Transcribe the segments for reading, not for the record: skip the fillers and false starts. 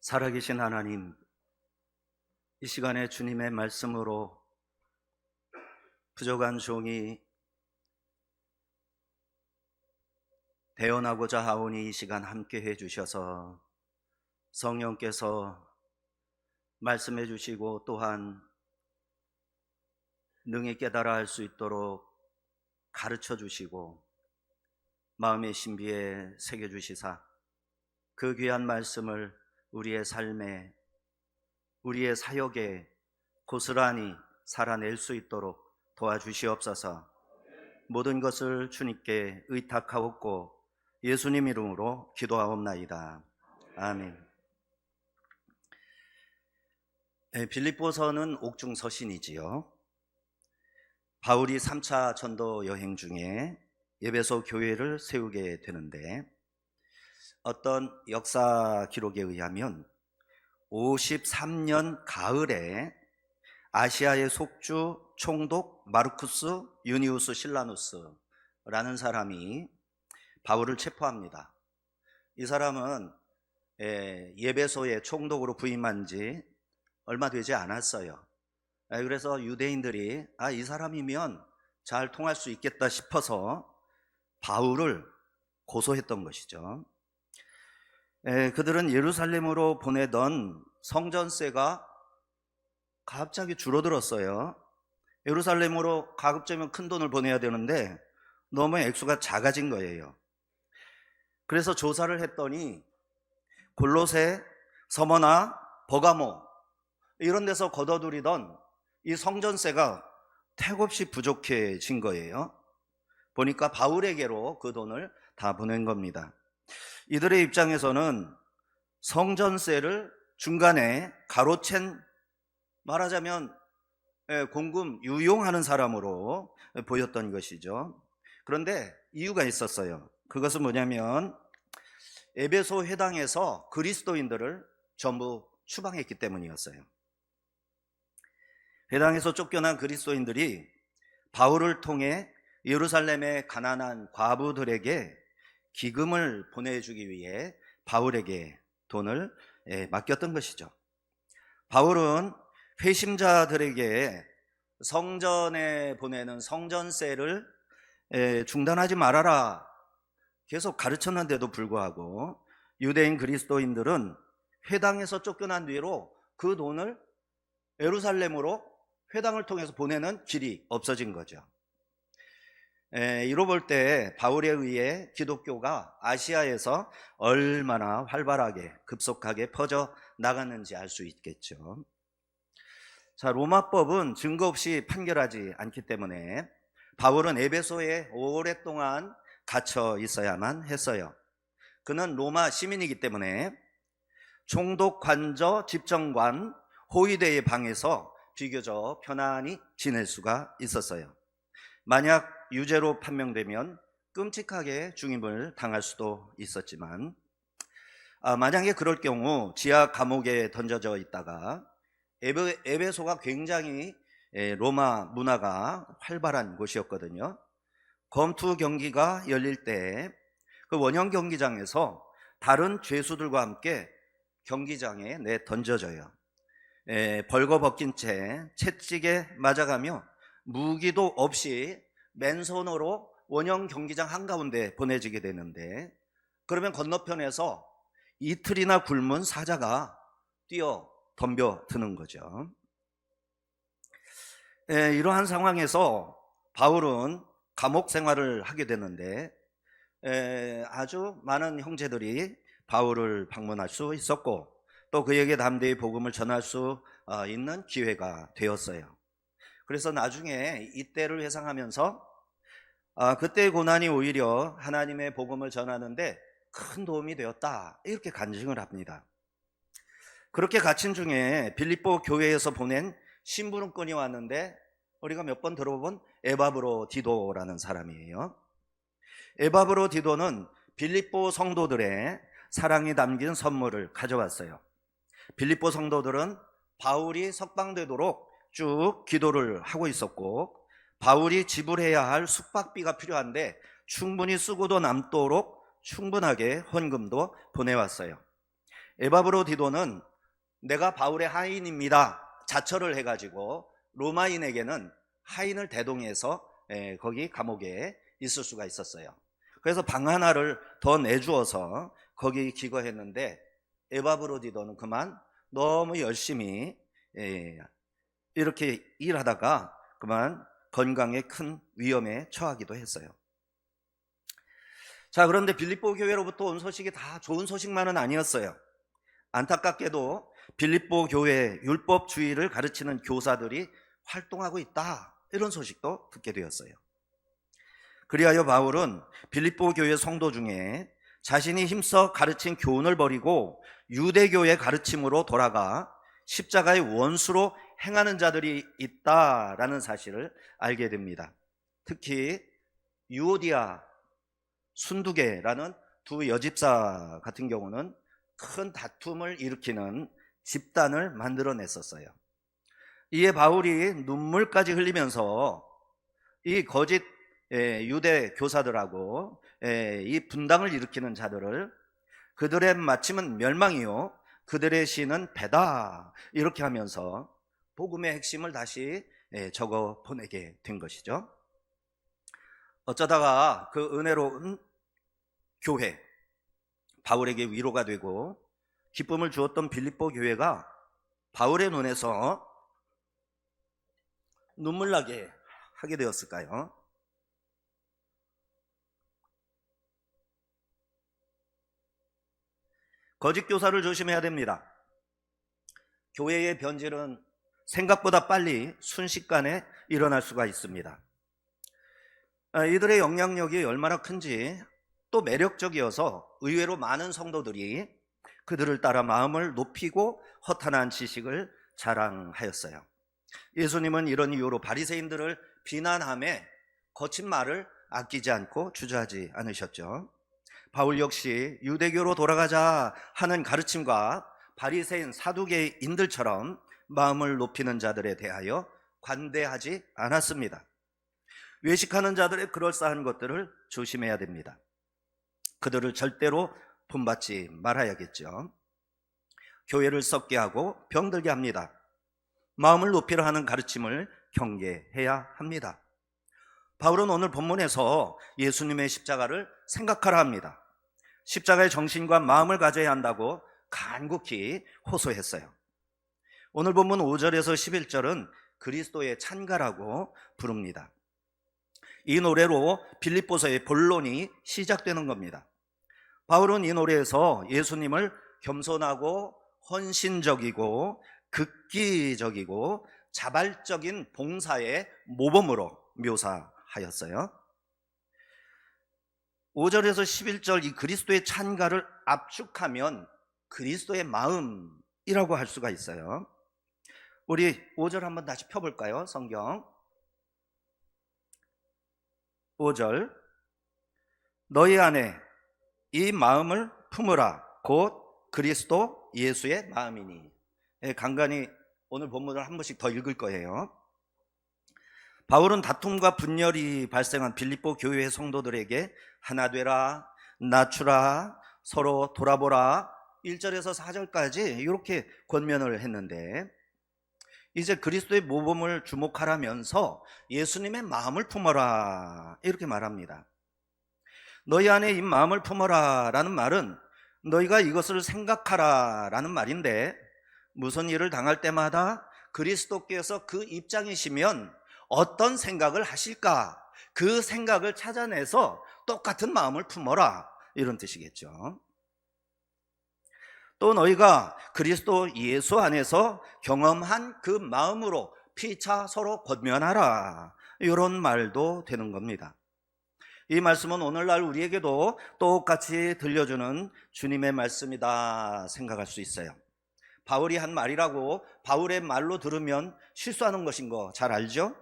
살아계신 하나님, 이 시간에 주님의 말씀으로 부족한 종이 대언하고자 하오니 이 시간 함께 해주셔서 성령께서 말씀해 주시고 또한 능히 깨달아 할 수 있도록 가르쳐 주시고 마음의 신비에 새겨 주시사 그 귀한 말씀을 우리의 삶에, 우리의 사역에 고스란히 살아낼 수 있도록 도와주시옵소서. 모든 것을 주님께 의탁하옵고 예수님 이름으로 기도하옵나이다. 아멘. 빌립보서는 옥중서신이지요. 바울이 3차 전도 여행 중에 에베소 교회를 세우게 되는데, 어떤 역사 기록에 의하면 53년 가을에 아시아의 속주 총독 마르쿠스 유니우스 실라누스라는 사람이 바울을 체포합니다. 이 사람은 에베소의 총독으로 부임한 지 얼마 되지 않았어요. 그래서 유대인들이 이 사람이면 잘 통할 수 있겠다 싶어서 바울을 고소했던 것이죠. 그들은 예루살렘으로 보내던 성전세가 갑자기 줄어들었어요. 예루살렘으로 가급적이면 큰 돈을 보내야 되는데 너무 액수가 작아진 거예요. 그래서 조사를 했더니 골로새, 서머나, 버가모 이런 데서 걷어들이던 이 성전세가 택없이 부족해진 거예요. 보니까 바울에게로 그 돈을 다 보낸 겁니다. 이들의 입장에서는 성전세를 중간에 가로챈, 말하자면 공금 유용하는 사람으로 보였던 것이죠. 그런데 이유가 있었어요. 그것은 뭐냐면 에베소 회당에서 그리스도인들을 전부 추방했기 때문이었어요. 회당에서 쫓겨난 그리스도인들이 바울을 통해 예루살렘의 가난한 과부들에게 기금을 보내주기 위해 바울에게 돈을 맡겼던 것이죠. 바울은 회심자들에게 성전에 보내는 성전세를 중단하지 말아라 계속 가르쳤는데도 불구하고 유대인 그리스도인들은 회당에서 쫓겨난 뒤로 그 돈을 예루살렘으로 회당을 통해서 보내는 길이 없어진 거죠. 이로 볼 때 바울에 의해 기독교가 아시아에서 얼마나 활발하게 급속하게 퍼져 나갔는지 알 수 있겠죠. 자, 로마법은 증거 없이 판결하지 않기 때문에 바울은 에베소에 오랫동안 갇혀 있어야만 했어요. 그는 로마 시민이기 때문에 총독, 관저, 집정관, 호위대의 방에서 비교적 편안히 지낼 수가 있었어요. 만약 유죄로 판명되면 끔찍하게 중임을 당할 수도 있었지만, 만약에 그럴 경우 지하 감옥에 던져져 있다가 에베소가 굉장히 로마 문화가 활발한 곳이었거든요. 검투 경기가 열릴 때 그 원형 경기장에서 다른 죄수들과 함께 경기장에 던져져요. 벌거벗긴 채 채찍에 맞아가며 무기도 없이 맨손으로 원형 경기장 한가운데 보내지게 되는데, 그러면 건너편에서 이틀이나 굶은 사자가 뛰어 덤벼드는 거죠. 이러한 상황에서 바울은 감옥 생활을 하게 되는데 아주 많은 형제들이 바울을 방문할 수 있었고 또 그에게 담대히 복음을 전할 수 있는 기회가 되었어요. 그래서 나중에 이때를 회상하면서 그때의 고난이 오히려 하나님의 복음을 전하는데 큰 도움이 되었다, 이렇게 간증을 합니다. 그렇게 갇힌 중에 빌립보 교회에서 보낸 심부름꾼이 왔는데 우리가 몇 번 들어본 에바브로 디도라는 사람이에요. 에바브로 디도는 빌립보 성도들의 사랑이 담긴 선물을 가져왔어요. 빌립보 성도들은 바울이 석방되도록 쭉 기도를 하고 있었고 바울이 지불해야 할 숙박비가 필요한데 충분히 쓰고도 남도록 충분하게 헌금도 보내왔어요. 에바브로디도는 내가 바울의 하인입니다 자처를 해가지고 로마인에게는 하인을 대동해서 거기 감옥에 있을 수가 있었어요. 그래서 방 하나를 더 내주어서 거기 기거했는데 에바브로디도는 그만 너무 열심히 이렇게 일하다가 그만 건강에 큰 위험에 처하기도 했어요. 자, 그런데 빌립보 교회로부터 온 소식이 다 좋은 소식만은 아니었어요. 안타깝게도 빌립보 교회 율법주의를 가르치는 교사들이 활동하고 있다, 이런 소식도 듣게 되었어요. 그리하여 바울은 빌립보 교회 성도 중에 자신이 힘써 가르친 교훈을 버리고 유대교의 가르침으로 돌아가 십자가의 원수로 행하는 자들이 있다라는 사실을 알게 됩니다. 특히 유오디아, 순두계라는 두 여집사 같은 경우는 큰 다툼을 일으키는 집단을 만들어냈었어요. 이에 바울이 눈물까지 흘리면서 이 거짓 유대 교사들하고 이 분당을 일으키는 자들을 그들의 마침은 멸망이요 그들의 시는 배다, 이렇게 하면서 복음의 핵심을 다시 적어 보내게 된 것이죠. 어쩌다가 그 은혜로운 교회, 바울에게 위로가 되고 기쁨을 주었던 빌립보 교회가 바울의 눈에서 눈물 나게 하게 되었을까요? 거짓 교사를 조심해야 됩니다. 교회의 변질은 생각보다 빨리 순식간에 일어날 수가 있습니다. 이들의 영향력이 얼마나 큰지, 또 매력적이어서 의외로 많은 성도들이 그들을 따라 마음을 높이고 허탄한 지식을 자랑하였어요. 예수님은 이런 이유로 바리새인들을 비난하며 거친 말을 아끼지 않고 주저하지 않으셨죠. 바울 역시 유대교로 돌아가자 하는 가르침과 바리새인 사두개인들처럼 마음을 높이는 자들에 대하여 관대하지 않았습니다. 외식하는 자들의 그럴싸한 것들을 조심해야 됩니다. 그들을 절대로 본받지 말아야겠죠. 교회를 썩게 하고 병들게 합니다. 마음을 높이려 하는 가르침을 경계해야 합니다. 바울은 오늘 본문에서 예수님의 십자가를 생각하라 합니다. 십자가의 정신과 마음을 가져야 한다고 간곡히 호소했어요. 오늘 본문 5절에서 11절은 그리스도의 찬가라고 부릅니다. 이 노래로 빌립보서의 본론이 시작되는 겁니다. 바울은 이 노래에서 예수님을 겸손하고 헌신적이고 극기적이고 자발적인 봉사의 모범으로 묘사하였어요. 5절에서 11절 이 그리스도의 찬가를 압축하면 그리스도의 마음이라고 할 수가 있어요. 우리 5절 한번 다시 펴볼까요? 성경 5절, 너희 안에 이 마음을 품으라 곧 그리스도 예수의 마음이니. 간간히 오늘 본문을 한 번씩 더 읽을 거예요. 바울은 다툼과 분열이 발생한 빌립보 교회의 성도들에게 하나 되라, 낮추라, 서로 돌아보라 1절에서 4절까지 이렇게 권면을 했는데, 이제 그리스도의 모범을 주목하라면서 예수님의 마음을 품어라 이렇게 말합니다. 너희 안에 이 마음을 품어라 라는 말은 너희가 이것을 생각하라 라는 말인데, 무슨 일을 당할 때마다 그리스도께서 그 입장이시면 어떤 생각을 하실까, 그 생각을 찾아내서 똑같은 마음을 품어라 이런 뜻이겠죠. 또 너희가 그리스도 예수 안에서 경험한 그 마음으로 피차 서로 권면하라 이런 말도 되는 겁니다. 이 말씀은 오늘날 우리에게도 똑같이 들려주는 주님의 말씀이다 생각할 수 있어요. 바울이 한 말이라고 바울의 말로 들으면 실수하는 것인 거 잘 알죠?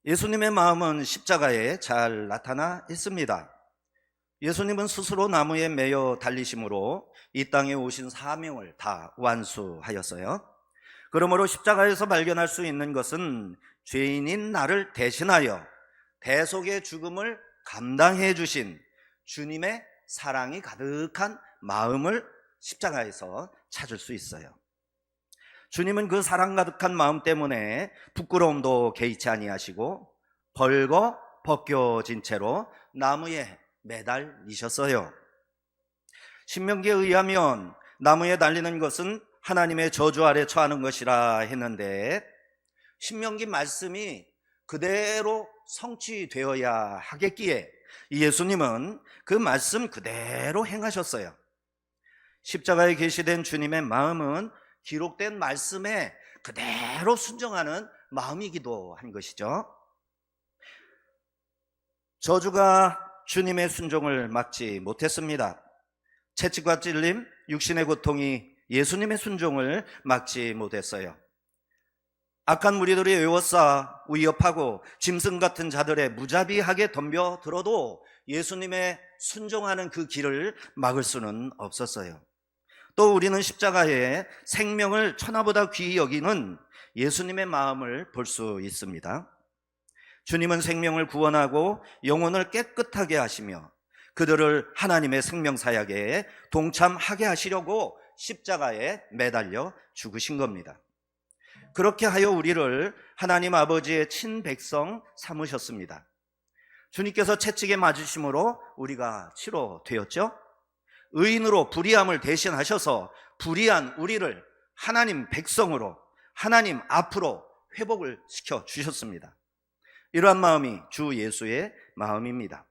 예수님의 마음은 십자가에 잘 나타나 있습니다. 예수님은 스스로 나무에 매여 달리심으로 이 땅에 오신 사명을 다 완수하였어요. 그러므로 십자가에서 발견할 수 있는 것은 죄인인 나를 대신하여 대속의 죽음을 감당해 주신 주님의 사랑이 가득한 마음을 십자가에서 찾을 수 있어요. 주님은 그 사랑 가득한 마음 때문에 부끄러움도 개의치 아니하시고 벌거 벗겨진 채로 나무에 매달리셨어요. 신명기에 의하면 나무에 달리는 것은 하나님의 저주 아래 처하는 것이라 했는데, 신명기 말씀이 그대로 성취되어야 하겠기에 예수님은 그 말씀 그대로 행하셨어요. 십자가에 계시된 주님의 마음은 기록된 말씀에 그대로 순종하는 마음이기도 한 것이죠. 저주가 주님의 순종을 막지 못했습니다. 채찍과 찔림, 육신의 고통이 예수님의 순종을 막지 못했어요. 악한 무리들이 에워싸 위협하고 짐승 같은 자들의 무자비하게 덤벼들어도 예수님의 순종하는 그 길을 막을 수는 없었어요. 또 우리는 십자가에 생명을 천하보다 귀히 여기는 예수님의 마음을 볼 수 있습니다. 주님은 생명을 구원하고 영혼을 깨끗하게 하시며 그들을 하나님의 생명사역에 동참하게 하시려고 십자가에 매달려 죽으신 겁니다. 그렇게 하여 우리를 하나님 아버지의 친백성 삼으셨습니다. 주님께서 채찍에 맞으심으로 우리가 치료되었죠. 의인으로 불의함을 대신하셔서 불의한 우리를 하나님 백성으로 하나님 앞으로 회복을 시켜주셨습니다. 이러한 마음이 주 예수의 마음입니다.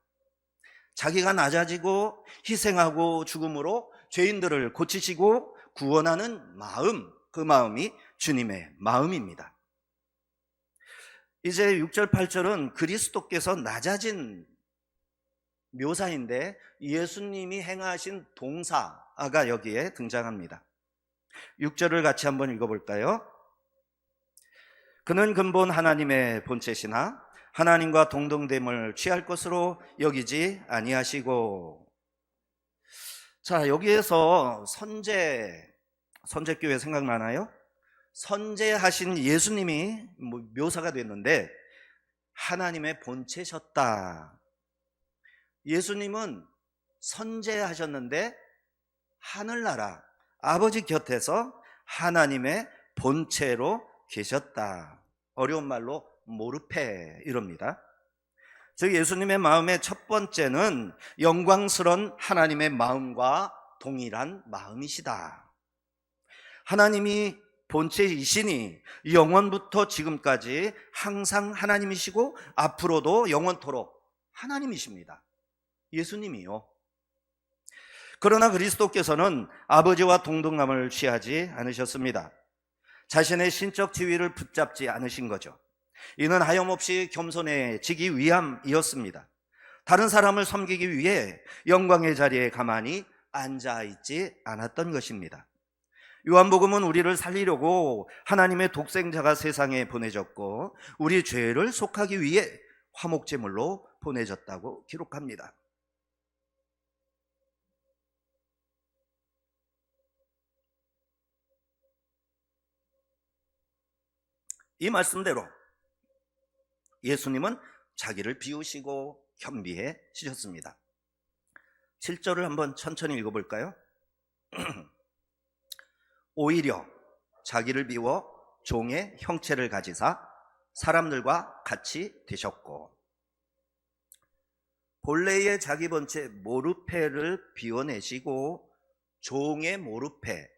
자기가 낮아지고 희생하고 죽음으로 죄인들을 고치시고 구원하는 마음, 그 마음이 주님의 마음입니다. 이제 6절 8절은 그리스도께서 낮아진 묘사인데 예수님이 행하신 동사가 여기에 등장합니다. 6절을 같이 한번 읽어볼까요? 그는 근본 하나님의 본체시나 하나님과 동등됨을 취할 것으로 여기지 아니하시고. 자, 여기에서 선제교회 생각나나요? 선제하신 예수님이 묘사가 됐는데 하나님의 본체셨다. 예수님은 선제하셨는데 하늘나라 아버지 곁에서 하나님의 본체로 계셨다. 어려운 말로 모르페 이럽니다. 즉 예수님의 마음의 첫 번째는 영광스러운 하나님의 마음과 동일한 마음이시다. 하나님이 본체이시니 영원부터 지금까지 항상 하나님이시고 앞으로도 영원토록 하나님이십니다. 예수님이요. 그러나 그리스도께서는 아버지와 동등함을 취하지 않으셨습니다. 자신의 신적 지위를 붙잡지 않으신 거죠. 이는 하염없이 겸손해지기 위함이었습니다. 다른 사람을 섬기기 위해 영광의 자리에 가만히 앉아있지 않았던 것입니다. 요한복음은 우리를 살리려고 하나님의 독생자가 세상에 보내졌고 우리 죄를 속하기 위해 화목제물로 보내졌다고 기록합니다. 이 말씀대로 예수님은 자기를 비우시고 겸비해지셨습니다. 7절을 한번 천천히 읽어볼까요? 오히려 자기를 비워 종의 형체를 가지사 사람들과 같이 되셨고. 본래의 자기 본체 모르페를 비워내시고 종의 모르페,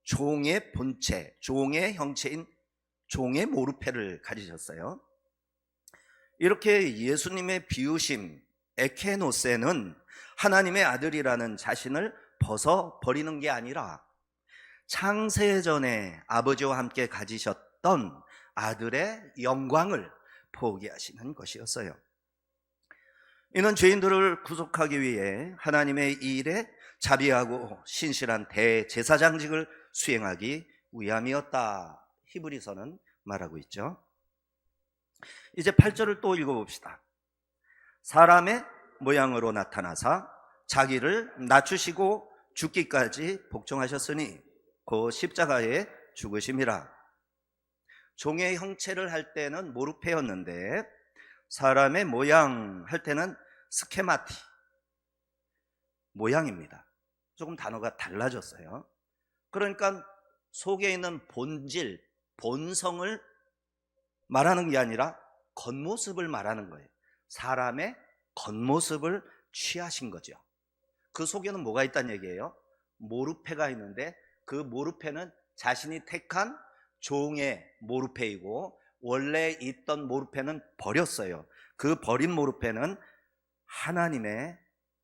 종의 본체, 종의 형체인 종의 모르페를 가지셨어요. 이렇게 예수님의 비우심 에케노세는 하나님의 아들이라는 자신을 벗어버리는 게 아니라 창세전에 아버지와 함께 가지셨던 아들의 영광을 포기하시는 것이었어요. 이는 죄인들을 구속하기 위해 하나님의 일에 자비하고 신실한 대제사장직을 수행하기 위함이었다. 히브리서는 말하고 있죠. 이제 8절을 또 읽어봅시다. 사람의 모양으로 나타나사 자기를 낮추시고 죽기까지 복종하셨으니 그 십자가에 죽으심이라. 종의 형체를 할 때는 모르페였는데 사람의 모양 할 때는 스케마티, 모양입니다. 조금 단어가 달라졌어요. 그러니까 속에 있는 본질, 본성을 말하는 게 아니라 겉모습을 말하는 거예요. 사람의 겉모습을 취하신 거죠. 그 속에는 뭐가 있다는 얘기예요? 모르페가 있는데 그 모르페는 자신이 택한 종의 모르페이고 원래 있던 모르페는 버렸어요. 그 버린 모르페는 하나님의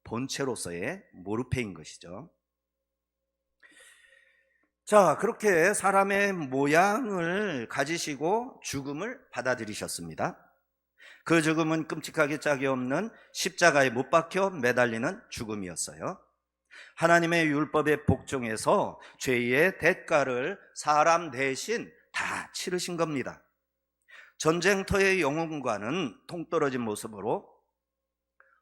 본체로서의 모르페인 것이죠. 자, 그렇게 사람의 모양을 가지시고 죽음을 받아들이셨습니다. 그 죽음은 끔찍하게 짝이 없는 십자가에 못 박혀 매달리는 죽음이었어요. 하나님의 율법에 복종해서 죄의 대가를 사람 대신 다 치르신 겁니다. 전쟁터의 영웅과는 동떨어진 모습으로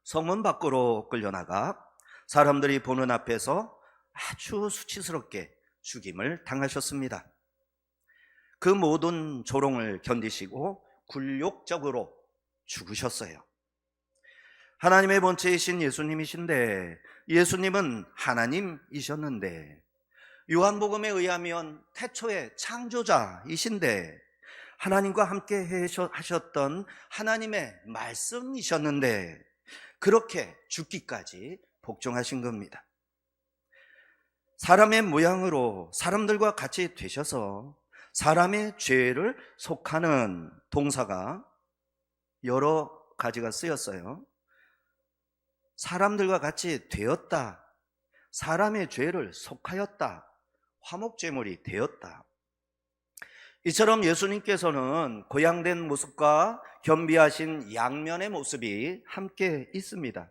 성문 밖으로 끌려나가 사람들이 보는 앞에서 아주 수치스럽게 죽임을 당하셨습니다. 그 모든 조롱을 견디시고 굴욕적으로 죽으셨어요. 하나님의 본체이신 예수님이신데, 예수님은 하나님이셨는데, 요한복음에 의하면 태초의 창조자이신데, 하나님과 함께 하셨던 하나님의 말씀이셨는데, 그렇게 죽기까지 복종하신 겁니다. 사람의 모양으로 사람들과 같이 되셔서 사람의 죄를 속하는 동사가 여러 가지가 쓰였어요. 사람들과 같이 되었다, 사람의 죄를 속하였다, 화목제물이 되었다. 이처럼 예수님께서는 고양된 모습과 겸비하신 양면의 모습이 함께 있습니다.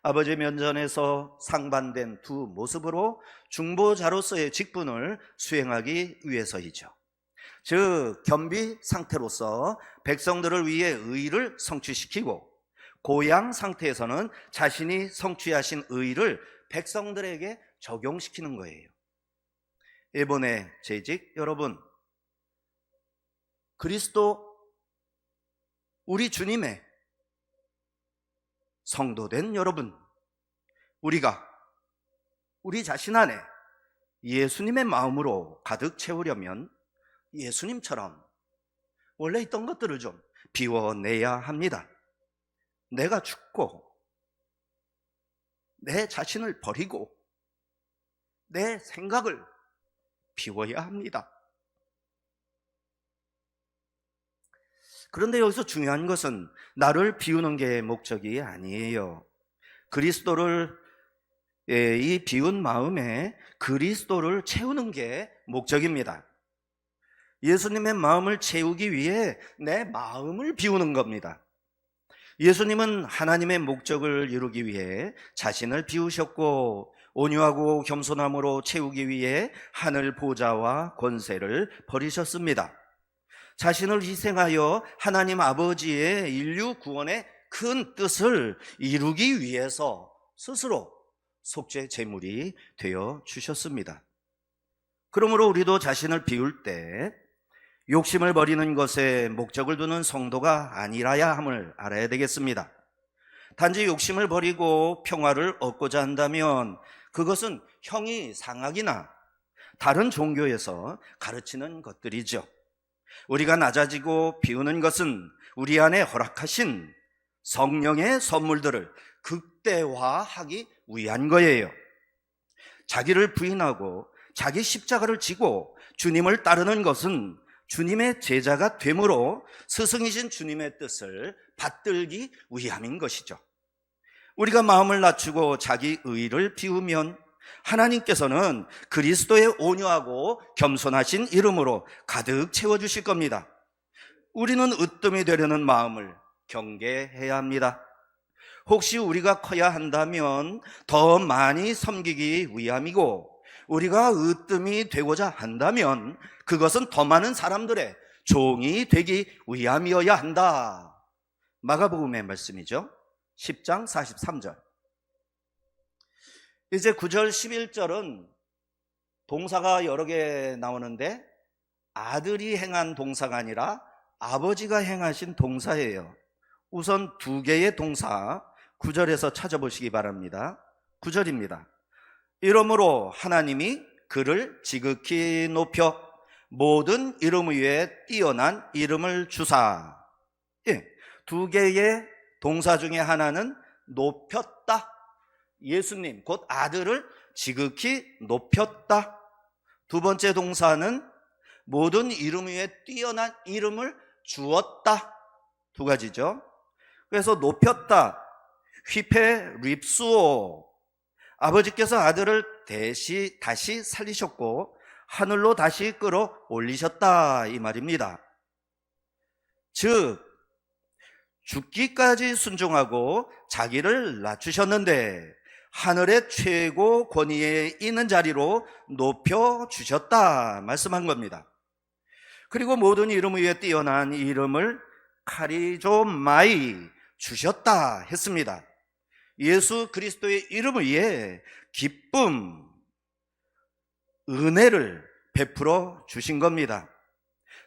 아버지 면전에서 상반된 두 모습으로 중보자로서의 직분을 수행하기 위해서이죠. 즉 겸비 상태로서 백성들을 위해 의를 성취시키고, 고양 상태에서는 자신이 성취하신 의를 백성들에게 적용시키는 거예요. 이번에 재직 여러분, 그리스도 우리 주님의 성도된 여러분, 우리가 우리 자신 안에 예수님의 마음으로 가득 채우려면 예수님처럼 원래 있던 것들을 좀 비워내야 합니다. 내가 죽고 내 자신을 버리고 내 생각을 비워야 합니다. 그런데 여기서 중요한 것은 나를 비우는 게 목적이 아니에요. 이 비운 마음에 그리스도를 채우는 게 목적입니다. 예수님의 마음을 채우기 위해 내 마음을 비우는 겁니다. 예수님은 하나님의 목적을 이루기 위해 자신을 비우셨고, 온유하고 겸손함으로 채우기 위해 하늘 보좌와 권세를 버리셨습니다. 자신을 희생하여 하나님 아버지의 인류 구원의 큰 뜻을 이루기 위해서 스스로 속죄 제물이 되어 주셨습니다. 그러므로 우리도 자신을 비울 때 욕심을 버리는 것에 목적을 두는 성도가 아니라야 함을 알아야 되겠습니다. 단지 욕심을 버리고 평화를 얻고자 한다면 그것은 형이 상학이나 다른 종교에서 가르치는 것들이죠. 우리가 낮아지고 비우는 것은 우리 안에 허락하신 성령의 선물들을 극대화하기 위한 거예요. 자기를 부인하고 자기 십자가를 지고 주님을 따르는 것은 주님의 제자가 됨으로 스승이신 주님의 뜻을 받들기 위함인 것이죠. 우리가 마음을 낮추고 자기 의를 비우면 하나님께서는 그리스도의 온유하고 겸손하신 이름으로 가득 채워주실 겁니다. 우리는 으뜸이 되려는 마음을 경계해야 합니다. 혹시 우리가 커야 한다면 더 많이 섬기기 위함이고, 우리가 으뜸이 되고자 한다면 그것은 더 많은 사람들의 종이 되기 위함이어야 한다. 마가복음의 말씀이죠. 10장 43절. 이제 9절 11절은 동사가 여러 개 나오는데 아들이 행한 동사가 아니라 아버지가 행하신 동사예요. 우선 두 개의 동사 9절에서 찾아보시기 바랍니다. 9절입니다. 이러므로 하나님이 그를 지극히 높여 모든 이름 위에 뛰어난 이름을 주사. 예, 두 개의 동사 중에 하나는 높였다. 예수님 곧 아들을 지극히 높였다. 두 번째 동사는 모든 이름 위에 뛰어난 이름을 주었다. 두 가지죠. 그래서 높였다, 휘페 립수오, 아버지께서 아들을 다시 살리셨고 하늘로 다시 끌어올리셨다, 이 말입니다. 즉 죽기까지 순종하고 자기를 낮추셨는데 하늘의 최고 권위에 있는 자리로 높여주셨다 말씀한 겁니다. 그리고 모든 이름 위에 뛰어난 이름을 카리조마이 주셨다 했습니다. 예수 그리스도의 이름 위에 기쁨, 은혜를 베풀어 주신 겁니다.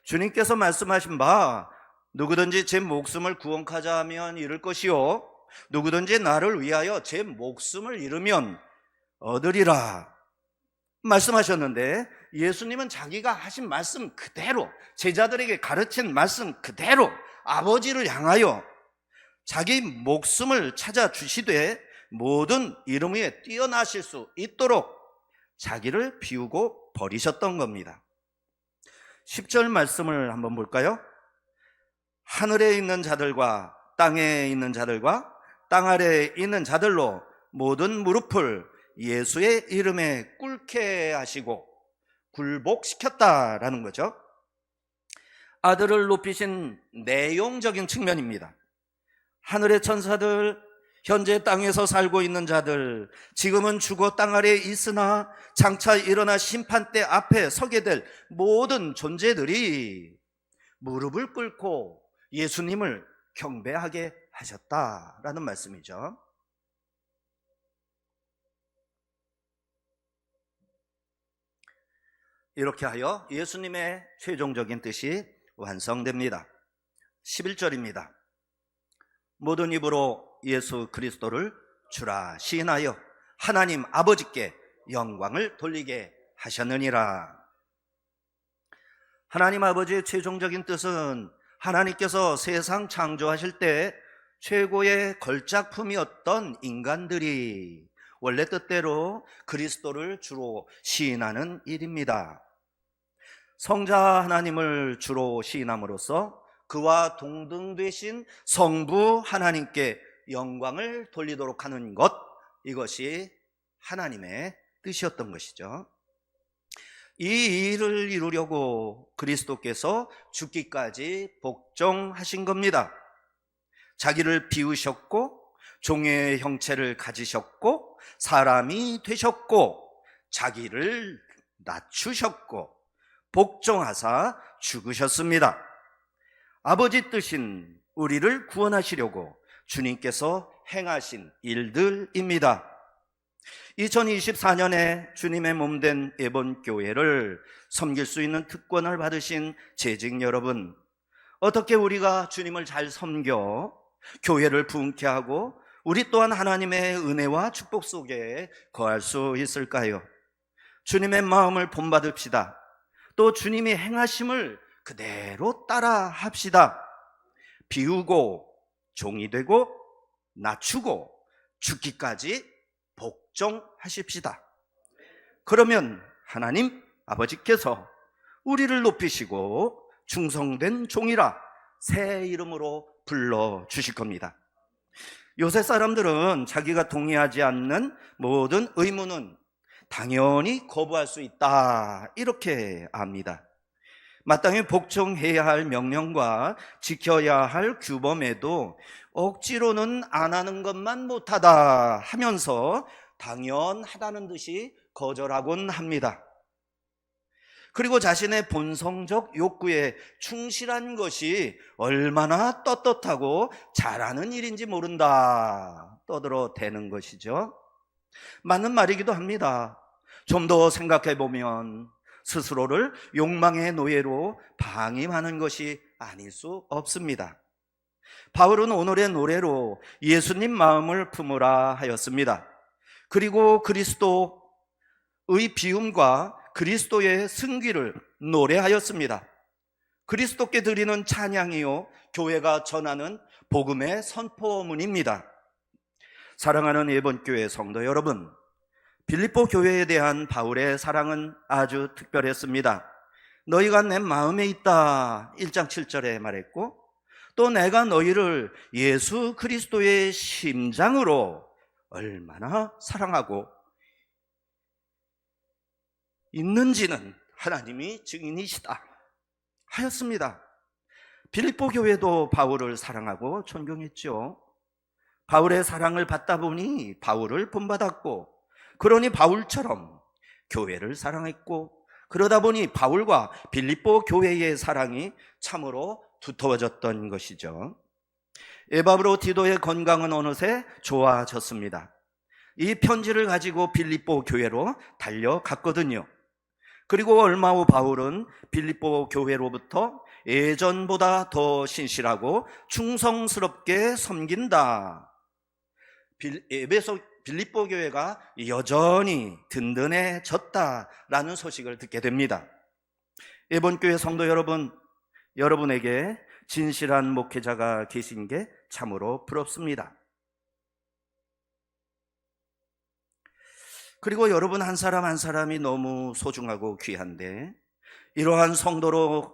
주님께서 말씀하신 바 누구든지 제 목숨을 구원하자 하면 잃을 것이요 누구든지 나를 위하여 제 목숨을 잃으면 얻으리라 말씀하셨는데, 예수님은 자기가 하신 말씀 그대로, 제자들에게 가르친 말씀 그대로 아버지를 향하여 자기 목숨을 찾아주시되 모든 이름 위에 뛰어나실 수 있도록 자기를 비우고 버리셨던 겁니다. 10절 말씀을 한번 볼까요? 하늘에 있는 자들과 땅에 있는 자들과 땅 아래에 있는 자들로 모든 무릎을 예수의 이름에 꿇게 하시고 굴복시켰다라는 거죠. 아들을 높이신 내용적인 측면입니다. 하늘의 천사들, 현재 땅에서 살고 있는 자들, 지금은 죽어 땅 아래에 있으나 장차 일어나 심판대 앞에 서게 될 모든 존재들이 무릎을 꿇고 예수님을 경배하게 하셨다라는 말씀이죠. 이렇게 하여 예수님의 최종적인 뜻이 완성됩니다. 11절입니다. 모든 입으로 예수 그리스도를 주라 시인하여 하나님 아버지께 영광을 돌리게 하셨느니라. 하나님 아버지의 최종적인 뜻은 하나님께서 세상 창조하실 때 최고의 걸작품이었던 인간들이 원래 뜻대로 그리스도를 주로 시인하는 일입니다. 성자 하나님을 주로 시인함으로써 그와 동등되신 성부 하나님께 영광을 돌리도록 하는 것, 이것이 하나님의 뜻이었던 것이죠. 이 일을 이루려고 그리스도께서 죽기까지 복종하신 겁니다. 자기를 비우셨고 종의 형체를 가지셨고 사람이 되셨고 자기를 낮추셨고 복종하사 죽으셨습니다. 아버지 뜻인 우리를 구원하시려고 주님께서 행하신 일들입니다. 2024년에 주님의 몸된 예본교회를 섬길 수 있는 특권을 받으신 재직 여러분, 어떻게 우리가 주님을 잘 섬겨 교회를 부흥케 하고 우리 또한 하나님의 은혜와 축복 속에 거할 수 있을까요? 주님의 마음을 본받읍시다. 또 주님이 행하심을 그대로 따라 합시다. 비우고 종이 되고 낮추고 죽기까지 복종하십시다. 그러면 하나님 아버지께서 우리를 높이시고 충성된 종이라 새 이름으로 불러주실 겁니다. 요새 사람들은 자기가 동의하지 않는 모든 의무는 당연히 거부할 수 있다, 이렇게 압니다. 마땅히 복종해야 할 명령과 지켜야 할 규범에도 억지로는 안 하는 것만 못하다 하면서 당연하다는 듯이 거절하곤 합니다. 그리고 자신의 본성적 욕구에 충실한 것이 얼마나 떳떳하고 잘하는 일인지 모른다 떠들어대는 것이죠. 맞는 말이기도 합니다. 좀 더 생각해 보면 스스로를 욕망의 노예로 방임하는 것이 아닐 수 없습니다. 바울은 오늘의 노래로 예수님 마음을 품으라 하였습니다. 그리고 그리스도의 비움과 그리스도의 승귀를 노래하였습니다. 그리스도께 드리는 찬양이요 교회가 전하는 복음의 선포문입니다. 사랑하는 예번교회 성도 여러분, 빌립보 교회에 대한 바울의 사랑은 아주 특별했습니다. 너희가 내 마음에 있다 1장 7절에 말했고, 또 내가 너희를 예수 그리스도의 심장으로 얼마나 사랑하고 있는지는 하나님이 증인이시다 하였습니다. 빌립보 교회도 바울을 사랑하고 존경했죠. 바울의 사랑을 받다 보니 바울을 본받았고, 그러니 바울처럼 교회를 사랑했고, 그러다 보니 바울과 빌립보 교회의 사랑이 참으로 두터워졌던 것이죠. 에바브로 디도의 건강은 어느새 좋아졌습니다. 이 편지를 가지고 빌립보 교회로 달려갔거든요. 그리고 얼마 후 바울은 빌립보 교회로부터 예전보다 더 신실하고 충성스럽게 섬긴다. 빌립보 교회가 여전히 든든해졌다라는 소식을 듣게 됩니다. 이번 교회 성도 여러분, 여러분에게 진실한 목회자가 계신 게 참으로 부럽습니다. 그리고 여러분 한 사람 한 사람이 너무 소중하고 귀한데, 이러한 성도로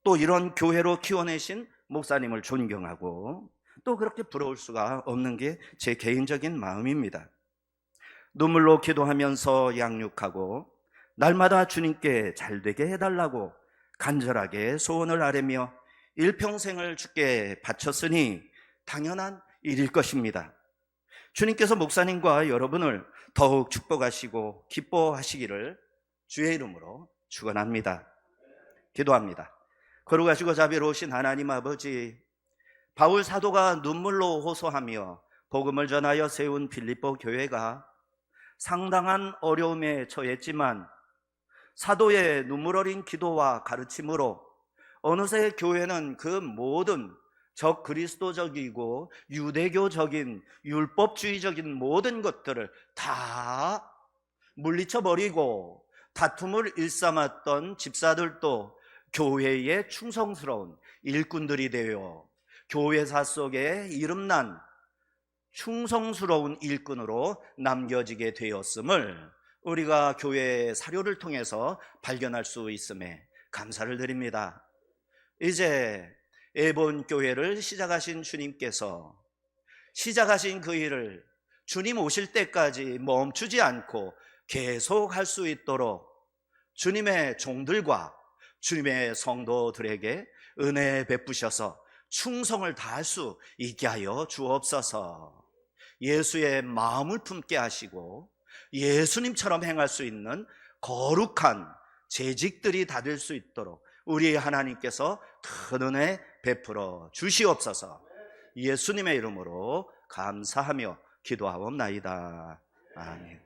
또 이런 교회로 키워내신 목사님을 존경하고 또 그렇게 부러울 수가 없는 게 제 개인적인 마음입니다. 눈물로 기도하면서 양육하고 날마다 주님께 잘되게 해달라고 간절하게 소원을 아뢰며 일평생을 주께 바쳤으니 당연한 일일 것입니다. 주님께서 목사님과 여러분을 더욱 축복하시고 기뻐하시기를 주의 이름으로 축원합니다. 기도합니다. 거룩하시고 자비로우신 하나님 아버지, 바울 사도가 눈물로 호소하며 복음을 전하여 세운 빌립보 교회가 상당한 어려움에 처했지만 사도의 눈물 어린 기도와 가르침으로 어느새 교회는 그 모든 적그리스도적이고 유대교적인 율법주의적인 모든 것들을 다 물리쳐버리고 다툼을 일삼았던 집사들도 교회의 충성스러운 일꾼들이 되어 교회사 속에 이름난 충성스러운 일꾼으로 남겨지게 되었음을 우리가 교회 사료를 통해서 발견할 수 있음에 감사를 드립니다. 이제 에본 교회를 시작하신 주님께서 시작하신 그 일을 주님 오실 때까지 멈추지 않고 계속 할 수 있도록 주님의 종들과 주님의 성도들에게 은혜 베푸셔서 충성을 다할 수 있게 하여 주옵소서. 예수의 마음을 품게 하시고 예수님처럼 행할 수 있는 거룩한 재직들이 다 될 수 있도록 우리 하나님께서 큰 은혜 베풀어 주시옵소서. 예수님의 이름으로 감사하며 기도하옵나이다. 아멘.